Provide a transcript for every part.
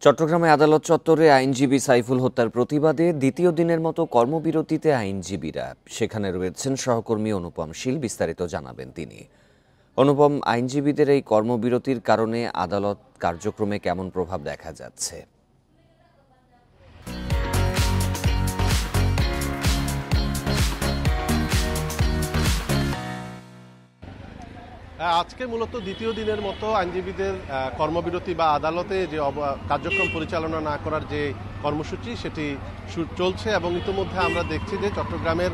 চট্টগ্রামে আদালত চত্বরে আইনজীবী সাইফুল হত্যার প্রতিবাদে দ্বিতীয় দিনের মতো কর্মবিরতিতে আইনজীবীরা। সেখানে রয়েছেন সহকর্মী অনুপম শীল। বিস্তারিত জানাবেন তিনি। অনুপম, আইনজীবীদের এই কর্মবিরতির কারণে আদালত কার্যক্রমে কেমন প্রভাব দেখা যাচ্ছে? আজকে মূলত দ্বিতীয় দিনের মতো আইনজীবীদের কর্মবিরতি বা আদালতে যে কার্যক্রম পরিচালনা না করার যে কর্মসূচি সেটি চলছে এবং ইতিমধ্যে আমরা দেখছি যে চট্টগ্রামের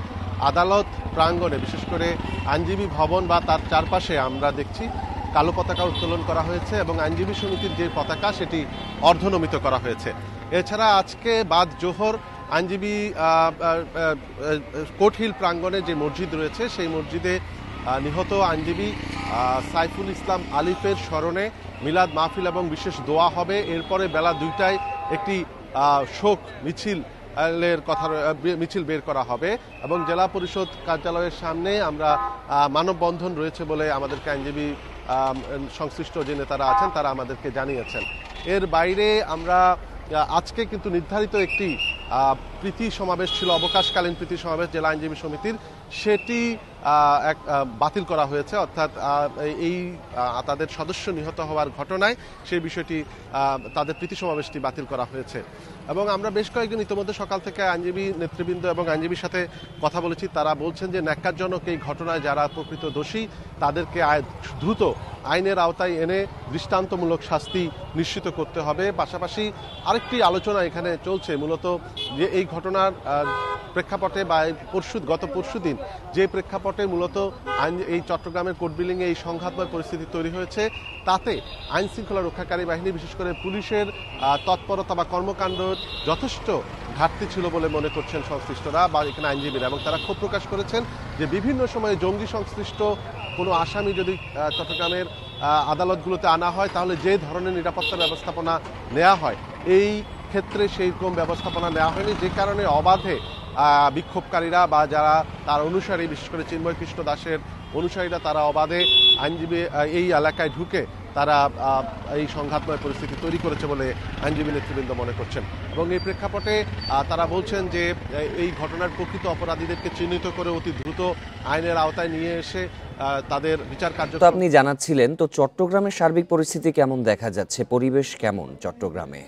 আদালত প্রাঙ্গণে বিশেষ করে আইনজীবী ভবন বা তার চারপাশে আমরা দেখছি কালো পতাকা উত্তোলন করা হয়েছে এবং আইনজীবী সমিতির যে পতাকা সেটি অর্ধনমিত করা হয়েছে। এছাড়া আজকে বাদ জোহর আইনজীবী কোর্ট হিল প্রাঙ্গণে যে মসজিদ রয়েছে সেই মসজিদে নিহত আইনজীবী সাইফুল ইসলাম আলিফের স্মরণে মিলাদ মাহফিল এবং বিশেষ দোয়া হবে। এরপরে বেলা 2টায় একটি শোক মিছিল বের করা হবে এবং জেলা পরিষদ কার্যালয়ের সামনে আমরা মানববন্ধন রয়েছে বলে আমাদেরকে আইনজীবী সংশ্লিষ্ট যে নেতারা আছেন তারা আমাদেরকে জানিয়েছেন। এর বাইরে আমরা আজকে কিন্তু নির্ধারিত একটি প্রীতি সমাবেশ ছিল, অবকাশকালীন প্রীতি সমাবেশ জেলা আইনজীবী সমিতির, সেটি বাতিল করা হয়েছে। অর্থাৎ এই তাদের সদস্য নিহত হওয়ার ঘটনায় সেই বিষয়টি তাদের প্রীতি সমাবেশটি বাতিল করা হয়েছে। এবং আমরা বেশ কয়েকজন ইতিমধ্যে সকাল থেকে আইনজীবী নেতৃবৃন্দ এবং আইনজীবীর সাথে কথা বলেছি। তারা বলছেন যে ন্যাক্কারজনক এই ঘটনায় যারা প্রকৃত দোষী তাদেরকে দ্রুত আইনের আওতায় এনে দৃষ্টান্তমূলক শাস্তি নিশ্চিত করতে হবে। পাশাপাশি আরেকটি আলোচনা এখানে চলছে মূলত যে এই ঘটনার প্রেক্ষাপটে বা গত পরশু দিন যে প্রেক্ষাপটে মূলত এই চট্টগ্রামের কোর্ট বিল্ডিংয়ে এই সংঘাতময় পরিস্থিতি তৈরি হয়েছে তাতে আইন শৃঙ্খলা রক্ষাকারী বাহিনী বিশেষ করে পুলিশের তৎপরতা বা কর্মকাণ্ড যথেষ্ট ঘাটতি ছিল বলে মনে করছেন সংশ্লিষ্টরা বা এখানে আইনজীবীরা। এবং তারা ক্ষোভ প্রকাশ করেছেন যে বিভিন্ন সময়ে জঙ্গি সংশ্লিষ্ট কোনো আসামি যদি চট্টগ্রামের আদালতগুলোতে আনা হয় তাহলে যে ধরনের নিরাপত্তা ব্যবস্থাপনা নেওয়া হয় এই ক্ষেত্রে সেই রকম ব্যবস্থাপনা নেওয়া হয়নি, যে কারণে অবাধে বিক্ষোভকারীরা বা যারা তার অনুসারী বিশেষ করে চিন্ময় কৃষ্ণ দাসের অনুসারীরা তারা অবাধে আইনজীবী এই এলাকায় ঢুকে তারা এই সংঘাতময় পরিস্থিতি তৈরি করেছে বলে আইনজীবী নেতৃবৃন্দ মনে করছেন। এবং এই প্রেক্ষাপটে তারা বলছেন যে এই ঘটনার প্রকৃত অপরাধীদেরকে চিহ্নিত করে অতি দ্রুত আইনের আওতায় নিয়ে এসে তাদের বিচার কার্য। আপনি জানাচ্ছিলেন, তো চট্টগ্রামের সার্বিক পরিস্থিতি কেমন দেখা যাচ্ছে, পরিবেশ কেমন চট্টগ্রামে?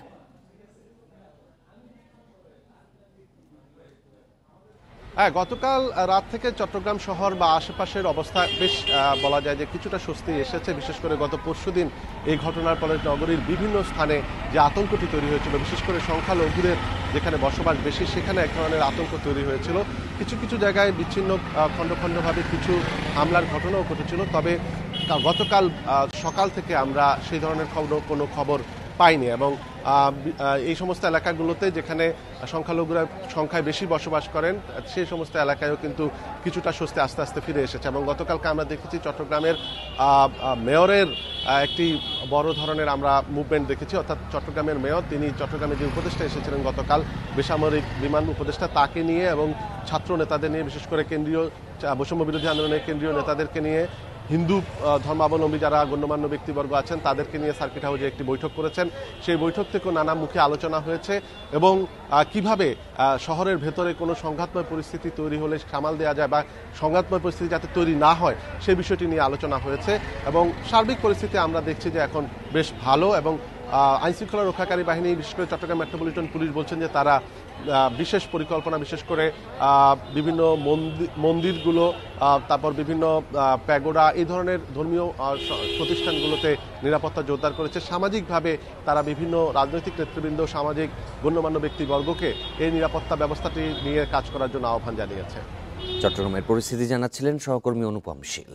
হ্যাঁ, গতকাল রাত থেকে চট্টগ্রাম শহর বা আশেপাশের অবস্থা বেশ বলা যায় যে কিছুটা স্বস্তি এসেছে। বিশেষ করে গত পরশুদিন এই ঘটনার ফলে নগরীর বিভিন্ন স্থানে যে আতঙ্কটি তৈরি হয়েছিল, বিশেষ করে সংখ্যালঘুদের যেখানে বসবাস বেশি সেখানে এক ধরনের আতঙ্ক তৈরি হয়েছিল। কিছু কিছু জায়গায় বিচ্ছিন্ন খণ্ডখণ্ডভাবে কিছু হামলার ঘটনাও ঘটেছিল। তবে গতকাল সকাল থেকে আমরা সেই ধরনের কোনো খবর পাইনি এবং এই সমস্ত এলাকাগুলোতে যেখানে সংখ্যালঘুরা সংখ্যায় বেশি বসবাস করেন সেই সমস্ত এলাকায়ও কিন্তু কিছুটা স্বস্তি আস্তে আস্তে ফিরে এসেছে। এবং গতকালকে আমরা দেখেছি চট্টগ্রামের মেয়রের একটি বড় ধরনের আমরা মুভমেন্ট দেখেছি। অর্থাৎ চট্টগ্রামের মেয়র তিনি চট্টগ্রামে যে উপদেষ্টা এসেছিলেন গতকাল বেসামরিক বিমান উপদেষ্টা তাকে নিয়ে এবং ছাত্র নেতাদের নিয়ে বিশেষ করে কেন্দ্রীয় বৈষম্য বিরোধী আন্দোলনের কেন্দ্রীয় নেতাদেরকে নিয়ে হিন্দু ধর্মাবলম্বী যারা গণ্যমান্য ব্যক্তিবর্গ আছেন তাদেরকে নিয়ে সার্কিট হাউসে একটি বৈঠক করেছেন। সেই বৈঠক থেকেও নানামুখী আলোচনা হয়েছে এবং কিভাবে শহরের ভেতরে কোনো সংঘাতময় পরিস্থিতি তৈরি হলে সামাল দেওয়া যায় বা সংঘাতময় পরিস্থিতি যাতে তৈরি না হয় সেই বিষয়টি নিয়ে আলোচনা হয়েছে। এবং সার্বিক পরিস্থিতি আমরা দেখছি যে এখন বেশ ভালো এবং আইনশৃঙ্খলা রক্ষাকারী বাহিনী বিশেষ করে চট্টগ্রাম মেট্রোপলিটন পুলিশ বলছেন যে তারা বিশেষ পরিকল্পনা বিশেষ করে বিভিন্ন মন্দিরগুলো তারপর বিভিন্ন প্যাগোডা এই ধরনের ধর্মীয় প্রতিষ্ঠানগুলোতে নিরাপত্তা জোরদার করেছে। সামাজিকভাবে তারা বিভিন্ন রাজনৈতিক নেতৃবৃন্দ সামাজিক গণ্যমান্য ব্যক্তিবর্গকে এই নিরাপত্তা ব্যবস্থাটি নিয়ে কাজ করার জন্য আহ্বান জানিয়েছে। চট্টগ্রামের পরিস্থিতি জানাচ্ছিলেন সহকর্মী অনুপম শীল।